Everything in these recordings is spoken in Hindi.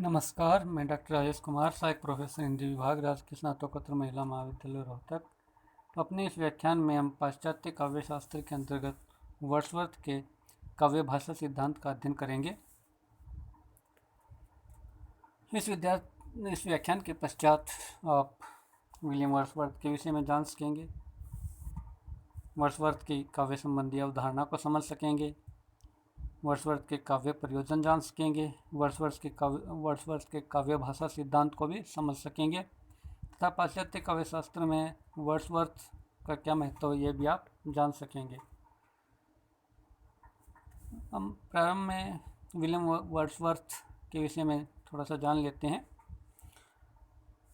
नमस्कार, मैं डॉक्टर राजेश कुमार, सहायक प्रोफेसर हिंदी विभाग, राजकीय स्नातकोत्तर महिला महाविद्यालय रोहतक। तो अपने इस व्याख्यान में हम पाश्चात्य काव्य शास्त्र के अंतर्गत वर्ड्सवर्थ के काव्य भाषा सिद्धांत का अध्ययन करेंगे। इस व्याख्यान के पश्चात आप विलियम वर्ड्सवर्थ के विषय में जान सकेंगे, वर्ड्सवर्थ की काव्य संबंधी अवधारणा को समझ सकेंगे, वर्ड्सवर्थ के काव्य प्रयोजन जान सकेंगे, वर्ड्सवर्थ के काव्य भाषा सिद्धांत को भी समझ सकेंगे तथा पाश्चात्य काव्य शास्त्र में वर्ड्सवर्थ का क्या महत्व है ये भी आप जान सकेंगे। हम प्रारंभ में विलियम वर्ड्सवर्थ के विषय में थोड़ा सा जान लेते हैं।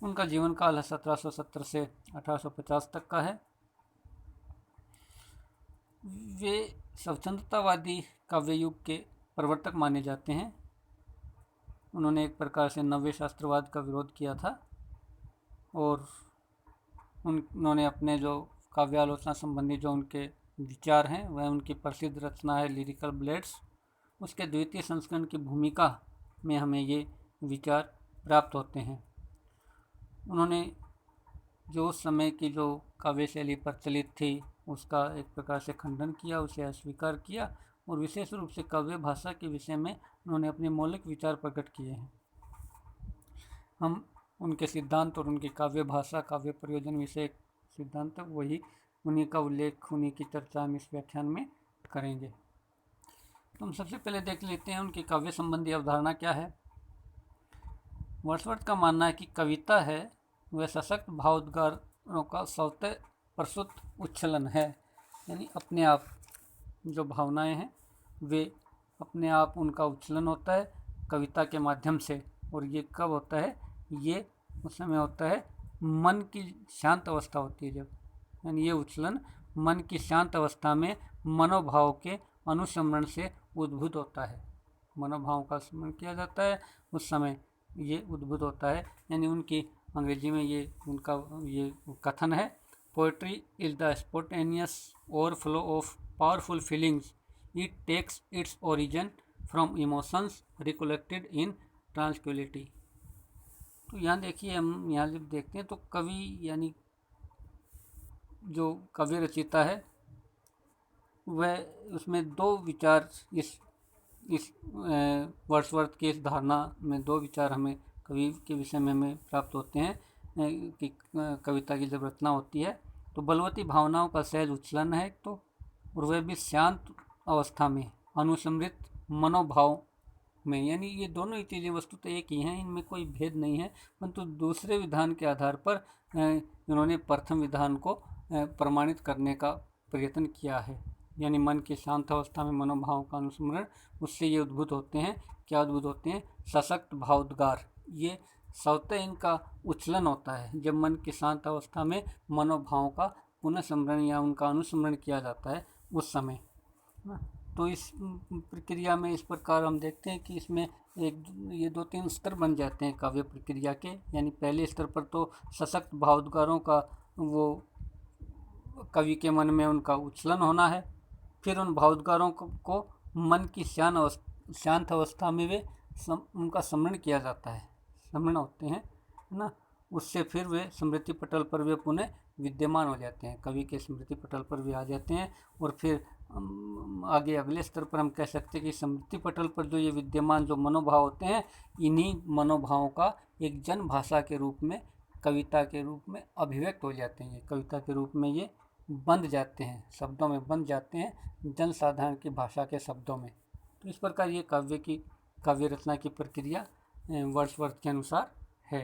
उनका जीवन काल 1770 से 1850 तक का है। वे स्वतंत्रतावादी काव्य युग के प्रवर्तक माने जाते हैं। उन्होंने एक प्रकार से नव्य शास्त्रवाद का विरोध किया था और उन्होंने अपने जो काव्यालोचना संबंधी जो उनके विचार हैं वह उनकी प्रसिद्ध रचना है लिरिकल ब्लेड्स। उसके द्वितीय संस्करण की भूमिका में हमें ये विचार प्राप्त होते हैं। उन्होंने जो उस समय की जो काव्य शैली प्रचलित थी उसका एक प्रकार से खंडन किया, उसे अस्वीकार किया और विशेष रूप से काव्य भाषा के विषय में उन्होंने अपने मौलिक विचार प्रकट किए हैं। हम उनके सिद्धांत और उनकी काव्य भाषा काव्य प्रयोजन विषय सिद्धांत वही उन्हीं का उल्लेख उन्हीं की चर्चा हम इस व्याख्यान में करेंगे। तो हम सबसे पहले देख लेते हैं उनकी काव्य संबंधी अवधारणा क्या है। वर्ड्सवर्थ का मानना है कि कविता है वह सशक्त भावोद्गारों का स्वतः प्रसूत उच्छलन है, यानी अपने आप जो भावनाएं हैं वे अपने आप उनका उच्छलन होता है कविता के माध्यम से। और ये कब होता है? ये उस समय होता है मन की शांत अवस्था होती है जब, यानी ये उच्छलन मन की शांत अवस्था में मनोभाव के अनुसमरण से उद्भूत होता है। मनोभाव का स्मरण किया जाता है उस समय ये उद्भूत होता है। यानी उनकी अंग्रेजी में ये उनका ये कथन है, poetry is the spontaneous overflow of powerful feelings, it takes its origin from emotions recollected in tranquillity. तो यहाँ देखिए, हम यहाँ जब देखते हैं तो कवि यानी जो काव्य रचयिता है वह उसमें दो विचार इस वर्ड्सवर्थ की इस धारणा में दो विचार हमें कवि के विषय में हमें प्राप्त होते हैं कि कविता की जब रचना होती है तो बलवती भावनाओं का सहज उच्छलन है तो, और वह भी शांत अवस्था में अनुसमृत मनोभाव में। यानी ये दोनों ही चीज़ें वस्तुतः एक ही हैं, इनमें कोई भेद नहीं है, परंतु दूसरे विधान के आधार पर इन्होंने प्रथम विधान को प्रमाणित करने का प्रयत्न किया है। यानी मन की शांत अवस्था में मनोभाव का अनुस्मरण, उससे ये उद्भूत होते हैं। क्या उद्भूत होते हैं? सशक्त भावोद्गार। ये स्वतः इनका उच्छलन होता है जब मन की शांत अवस्था में मनोभाव का पुनः स्मरण या उनका अनुस्मरण किया जाता है उस समय। तो इस प्रक्रिया में इस प्रकार हम देखते हैं कि इसमें ये दो तीन स्तर बन जाते हैं काव्य प्रक्रिया के। यानी पहले स्तर पर तो सशक्त भावोद्गारों का वो कवि के मन में उनका उच्छलन होना है, फिर उन भावोद्गारों को मन की शांत अवस्था में वे उनका स्मरण किया जाता है, स्मरण होते हैं ना। उससे फिर वे स्मृति पटल पर वे पुनः विद्यमान हो जाते हैं, कवि के स्मृति पटल पर भी आ जाते हैं। और फिर आगे अगले स्तर पर हम कह सकते हैं कि स्मृति पटल पर जो ये विद्यमान जो मनोभाव होते हैं, इन्हीं मनोभावों का एक जन भाषा के रूप में कविता के रूप में अभिव्यक्त हो जाते हैं। कविता के रूप में ये बंध जाते हैं, शब्दों में बंध जाते हैं, जन साधारण की भाषा के शब्दों में। तो इस प्रकार ये काव्य रचना की प्रक्रिया वर्ड्सवर्थ के अनुसार है।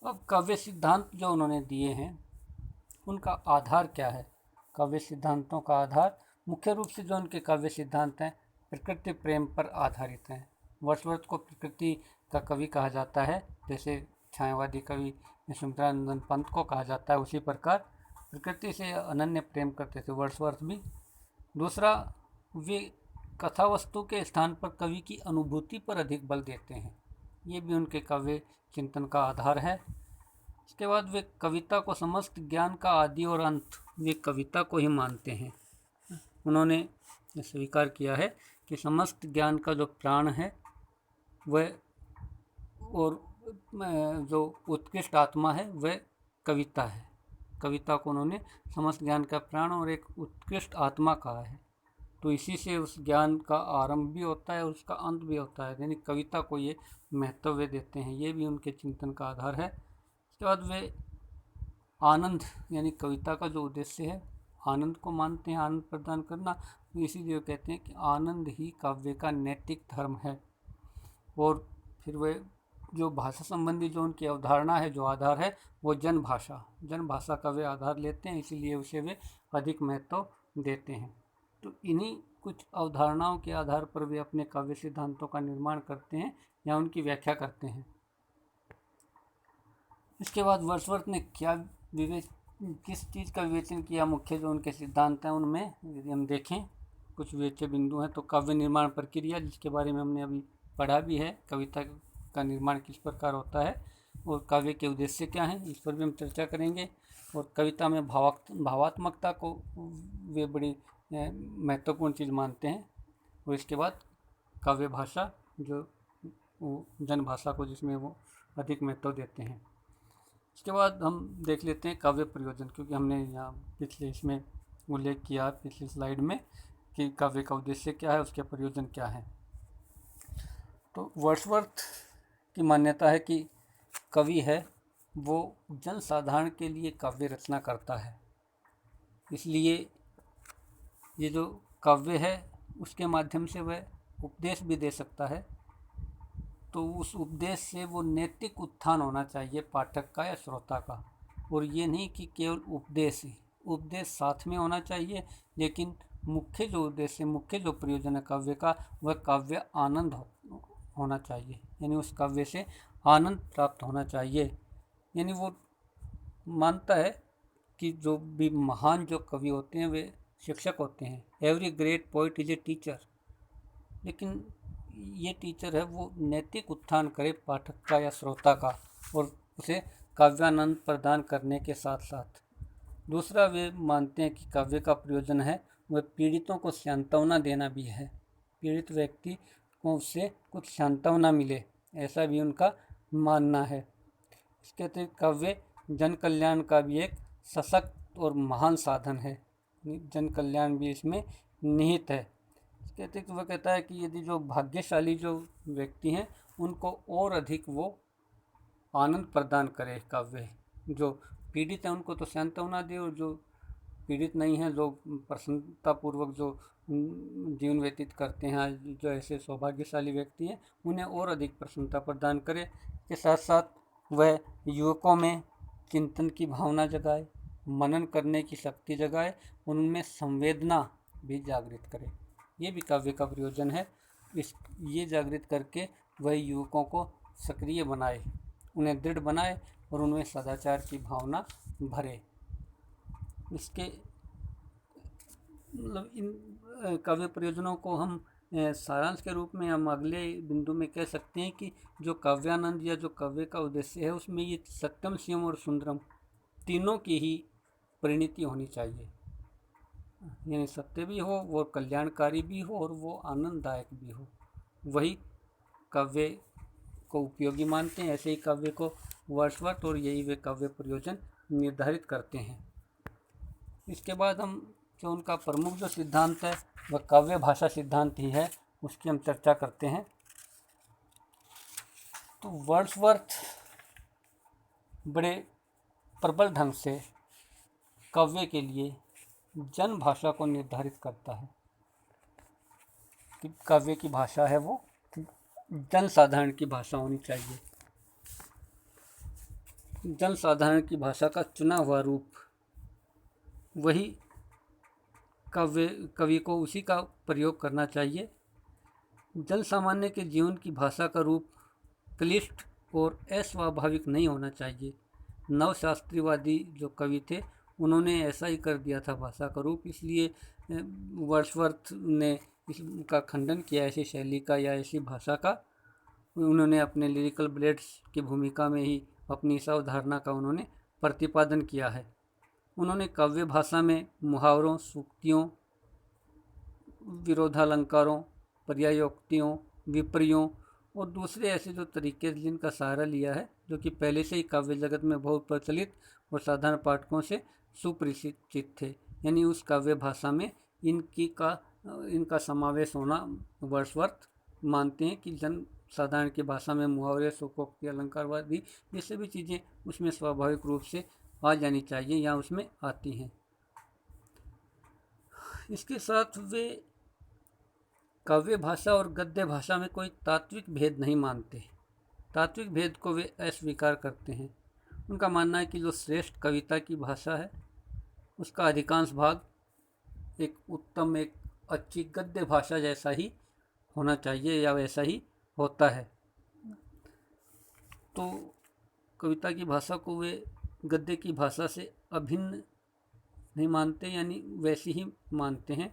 अब काव्य सिद्धांत जो उन्होंने दिए हैं उनका आधार क्या है? काव्य सिद्धांतों का आधार मुख्य रूप से जो उनके काव्य सिद्धांत हैं प्रकृति प्रेम पर आधारित हैं। वर्ड्सवर्थ को प्रकृति का कवि कहा जाता है, जैसे छायावादी कवि सुमित्रानंदन पंत को कहा जाता है, उसी प्रकार प्रकृति से अनन्य प्रेम करते थे वर्ड्सवर्थ भी। दूसरा, वे कथा वस्तु के स्थान पर कवि की अनुभूति पर अधिक बल देते हैं, ये भी उनके काव्य चिंतन का आधार है। इसके बाद वे कविता को समस्त ज्ञान का आदि और अंत वे कविता को ही मानते हैं। उन्होंने स्वीकार किया है कि समस्त ज्ञान का जो प्राण है वह और जो उत्कृष्ट आत्मा है वह कविता है। कविता को उन्होंने समस्त ज्ञान का प्राण और एक उत्कृष्ट आत्मा कहा है। तो इसी से उस ज्ञान का आरंभ भी होता है और उसका अंत भी होता है, यानी कविता को ये महत्व देते हैं। ये भी उनके चिंतन का आधार है। इसके बाद वे आनंद, यानी कविता का जो उद्देश्य है आनंद को मानते हैं, आनंद प्रदान करना। इसीलिए कहते हैं कि आनंद ही काव्य का नैतिक धर्म है। और फिर वे जो भाषा संबंधी जो उनकी अवधारणा है, जो आधार है, वो जन भाषा का वे आधार लेते हैं, इसीलिए उसे वे अधिक महत्व देते हैं। तो इन्हीं कुछ अवधारणाओं के आधार पर वे अपने काव्य सिद्धांतों का निर्माण करते हैं या उनकी व्याख्या करते हैं। इसके बाद वर्ड्सवर्थ ने किस चीज़ का विवेचन किया, मुख्य जो उनके सिद्धांत हैं उनमें यदि हम देखें कुछ विवेच्य बिंदु हैं तो काव्य निर्माण प्रक्रिया, जिसके बारे में हमने अभी पढ़ा भी है, कविता का निर्माण किस प्रकार होता है और काव्य के उद्देश्य क्या हैं, इस पर भी हम चर्चा करेंगे। और कविता में भावात्मकता को वे बड़ी महत्वपूर्ण चीज़ मानते हैं। और इसके बाद काव्य भाषा, जो जन भाषा को जिसमें वो अधिक महत्व देते हैं। इसके बाद हम देख लेते हैं काव्य प्रयोजन, क्योंकि हमने यहाँ पिछले इसमें उल्लेख किया पिछली स्लाइड में कि काव्य का उद्देश्य क्या है, उसके प्रयोजन क्या है। तो वर्ड्सवर्थ की मान्यता है कि कवि है वो जन साधारण के लिए काव्य रचना करता है, इसलिए ये जो काव्य है उसके माध्यम से वह उपदेश भी दे सकता है। तो उस उपदेश से वो नैतिक उत्थान होना चाहिए पाठक का या श्रोता का, और ये नहीं कि केवल उपदेश साथ में होना चाहिए, लेकिन मुख्य जो उद्देश्य, मुख्य जो प्रयोजन है काव्य का, वह काव्य आनंद होना चाहिए, यानी उस काव्य से आनंद प्राप्त होना चाहिए। यानी वो मानता है कि जो भी महान जो कवि होते हैं वे शिक्षक होते हैं। Every great poet is a teacher, लेकिन ये टीचर है वो नैतिक उत्थान करे पाठक का या श्रोता का, और उसे काव्यानंद प्रदान करने के साथ साथ दूसरा वे मानते हैं कि काव्य का प्रयोजन है वह पीड़ितों को सांत्वना देना भी है। पीड़ित व्यक्ति को उससे कुछ सांत्वना मिले, ऐसा भी उनका मानना है। इसके अतिरिक्त काव्य जन कल्याण का भी एक सशक्त और महान साधन है, जन कल्याण भी इसमें निहित है। इसके अतिरिक्त वह कहता है कि यदि जो भाग्यशाली जो व्यक्ति हैं उनको और अधिक वो आनंद प्रदान करे काव्य, जो पीड़ित है उनको तो सांत्वना दे, और जो पीड़ित नहीं है, जो प्रसन्नतापूर्वक जो जीवन व्यतीत करते हैं, जो ऐसे सौभाग्यशाली व्यक्ति हैं, उन्हें और अधिक प्रसन्नता प्रदान करे। के साथ साथ वह युवकों में चिंतन की भावना जगाए, मनन करने की शक्ति जगाए, उनमें संवेदना भी जागृत करे। ये भी काव्य का प्रयोजन है। ये जागृत करके वह युवकों को सक्रिय बनाए, उन्हें दृढ़ बनाए और उनमें सदाचार की भावना भरे। इसके मतलब इन काव्य प्रयोजनों को हम सारांश के रूप में हम अगले बिंदु में कह सकते हैं कि जो काव्यानंद या जो काव्य का उद्देश्य है उसमें ये सत्यम शिवम और सुंदरम तीनों की ही परिणति होनी चाहिए, यानी सत्य भी हो, वो कल्याणकारी भी हो और वो आनंददायक भी हो। वही काव्य को उपयोगी मानते हैं। ऐसे ही काव्य को वर्ड्सवर्थ और यही वे काव्य प्रयोजन निर्धारित करते हैं। इसके बाद हम जो उनका प्रमुख जो सिद्धांत है वह काव्य भाषा सिद्धांत ही है, उसकी हम चर्चा करते हैं। तो वर्ड्सवर्थ बड़े प्रबल ढंग से काव्य के लिए जन भाषा को निर्धारित करता है कि काव्य की भाषा है वो जन साधारण की भाषा होनी चाहिए। जन साधारण की भाषा का चुना हुआ रूप, वही कवि को उसी का प्रयोग करना चाहिए। जन सामान्य के जीवन की भाषा का रूप क्लिष्ट और अस्वाभाविक नहीं होना चाहिए। नवशास्त्रीवादी जो कवि थे उन्होंने ऐसा ही कर दिया था भाषा का रूप, इसलिए वर्ड्सवर्थ ने इसका खंडन किया, ऐसी शैली का या ऐसी भाषा का। उन्होंने अपने लिरिकल ब्लेड्स की भूमिका में ही अपनी इस अवधारणा का उन्होंने प्रतिपादन किया है। उन्होंने काव्य भाषा में मुहावरों, सूक्तियों, विरोधालंकारों, पर्यायोक्तियों, विपर्यों और दूसरे ऐसे जो तरीके जिनका सहारा लिया है, जो कि पहले से ही काव्य जगत में बहुत प्रचलित और साधारण पाठकों से सुपरिचित थे। यानी उस काव्य भाषा में इनका समावेश होना वर्ड्सवर्थ मानते हैं कि जन साधारण की भाषा में मुहावरे, शोकोक्ति, अलंकारवादी ये सभी चीज़ें उसमें स्वाभाविक रूप से आ जानी चाहिए या उसमें आती हैं। इसके साथ वे काव्य भाषा और गद्य भाषा में कोई तात्विक भेद नहीं मानते। तात्विक भेद को वे अस्वीकार करते हैं। उनका मानना है कि जो श्रेष्ठ कविता की भाषा है उसका अधिकांश भाग एक उत्तम, एक अच्छी गद्य भाषा जैसा ही होना चाहिए या वैसा ही होता है। तो कविता की भाषा को वे गद्य की भाषा से अभिन्न नहीं मानते, यानी वैसी ही मानते हैं।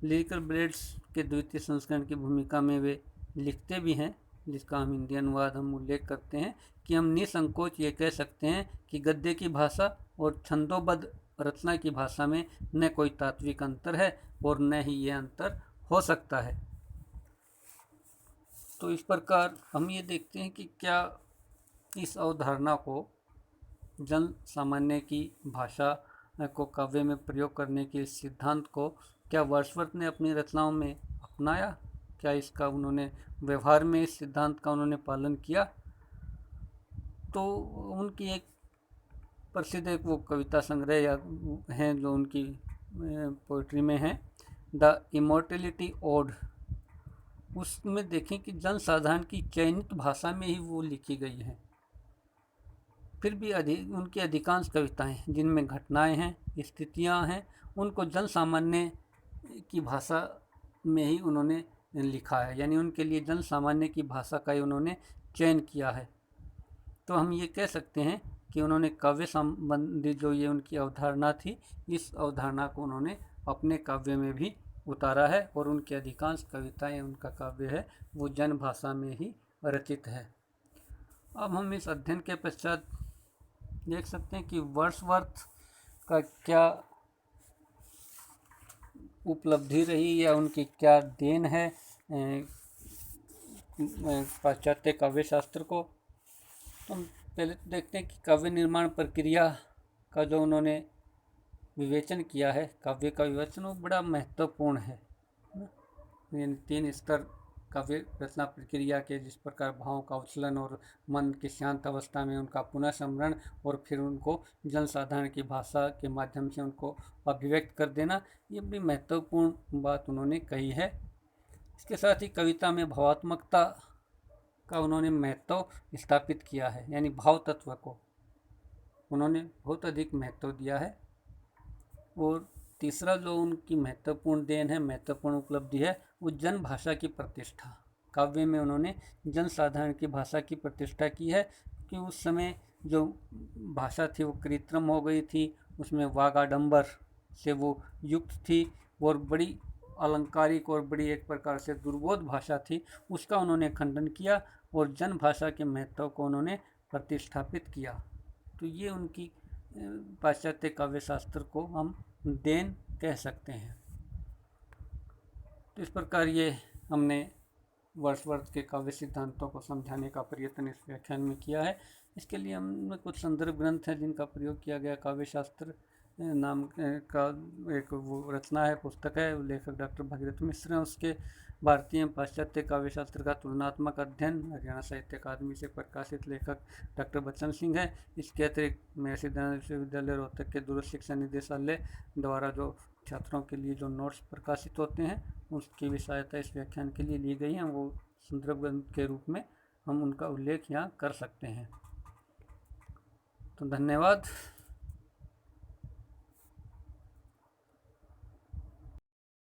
लिरिकल ब्लेड्स के द्वितीय संस्करण की भूमिका में वे लिखते भी हैं, जिसका हम हिंदी अनुवाद हम उल्लेख करते हैं कि हम निसंकोच ये कह सकते हैं कि गद्य की भाषा और छंदोबद्ध रचना की भाषा में न कोई तात्विक अंतर है और न ही ये अंतर हो सकता है। तो इस प्रकार हम ये देखते हैं कि क्या इस अवधारणा को, जन सामान्य की भाषा को काव्य में प्रयोग करने के इस सिद्धांत को क्या वर्ड्सवर्थ ने अपनी रचनाओं में अपनाया? क्या इसका उन्होंने व्यवहार में इस सिद्धांत का उन्होंने पालन किया? तो उनकी एक प्रसिद्ध एक वो कविता संग्रह या हैं जो उनकी पोइट्री में है, द इमोर्टेलिटी ओड। उसमें देखें कि जनसाधारण की चयनित भाषा में ही वो लिखी गई है। फिर भी उनकी अधिकांश कविताएं जिनमें घटनाएं हैं, स्थितियां हैं, उनको जन सामान्य की भाषा में ही उन्होंने लिखा है। यानी उनके लिए जन सामान्य की भाषा का ही उन्होंने चयन किया है। तो हम ये कह सकते हैं कि उन्होंने काव्य संबंधी जो ये उनकी अवधारणा थी, इस अवधारणा को उन्होंने अपने काव्य में भी उतारा है और उनकी अधिकांश कविताएं, उनका काव्य है वो जन भाषा में ही रचित है। अब हम इस अध्ययन के पश्चात देख सकते हैं कि वर्ड्सवर्थ का क्या उपलब्धि रही या उनकी क्या देन है पाश्चात्य काव्य शास्त्र को। तो हम पहले तो देखते हैं कि काव्य निर्माण प्रक्रिया का जो उन्होंने विवेचन किया है, काव्य का विवेचन वो बड़ा महत्वपूर्ण है। यानी 3 स्तर काव्य रचना प्रक्रिया के, जिस प्रकार भावों का उछलन और मन की शांत अवस्था में उनका पुनः स्मरण और फिर उनको जनसाधारण की भाषा के माध्यम से उनको अभिव्यक्त कर देना, ये बड़ी महत्वपूर्ण बात उन्होंने कही है। इसके साथ ही कविता में भावात्मकता का उन्होंने महत्व स्थापित किया है, यानी भाव तत्व को उन्होंने बहुत अधिक महत्व दिया है। और तीसरा जो उनकी महत्वपूर्ण देन है, महत्वपूर्ण उपलब्धि है, वो जन भाषा की प्रतिष्ठा। काव्य में उन्होंने जन साधारण की भाषा की प्रतिष्ठा की है कि उस समय जो भाषा थी वो कृत्रिम हो गई थी, उसमें वागाडंबर से वो युक्त थी और बड़ी अलंकारिक और बड़ी एक प्रकार से दुर्बोध भाषा थी। उसका उन्होंने खंडन किया और जन भाषा के महत्व को उन्होंने प्रतिष्ठापित किया। तो ये उनकी पाश्चात्य काव्य शास्त्र को हम देन कह सकते हैं। तो इस प्रकार ये हमने वर्ड्सवर्थ के काव्य सिद्धांतों को समझाने का प्रयत्न इस व्याख्यान में किया है। इसके लिए हमने कुछ संदर्भ ग्रंथ हैं जिनका प्रयोग किया गया। काव्य शास्त्र नाम का एक वो रचना है, पुस्तक है, लेखक डॉक्टर भगीरथ मिश्र हैं। उसके भारतीय पाश्चात्य काव्य शास्त्र का तुलनात्मक अध्ययन, हरियाणा साहित्य अकादमी से प्रकाशित, लेखक डॉक्टर बच्चन सिंह है। इसके अतिरिक्त महर्षि दयानंद विश्वविद्यालय रोहतक के दूरस्थ शिक्षा निदेशालय द्वारा जो छात्रों के लिए जो नोट्स प्रकाशित होते हैं उसकी भी सहायता इस व्याख्यान के लिए ली गई है। वो संदर्भ ग्रंथ के रूप में हम उनका उल्लेख यहाँ कर सकते हैं। तो धन्यवाद।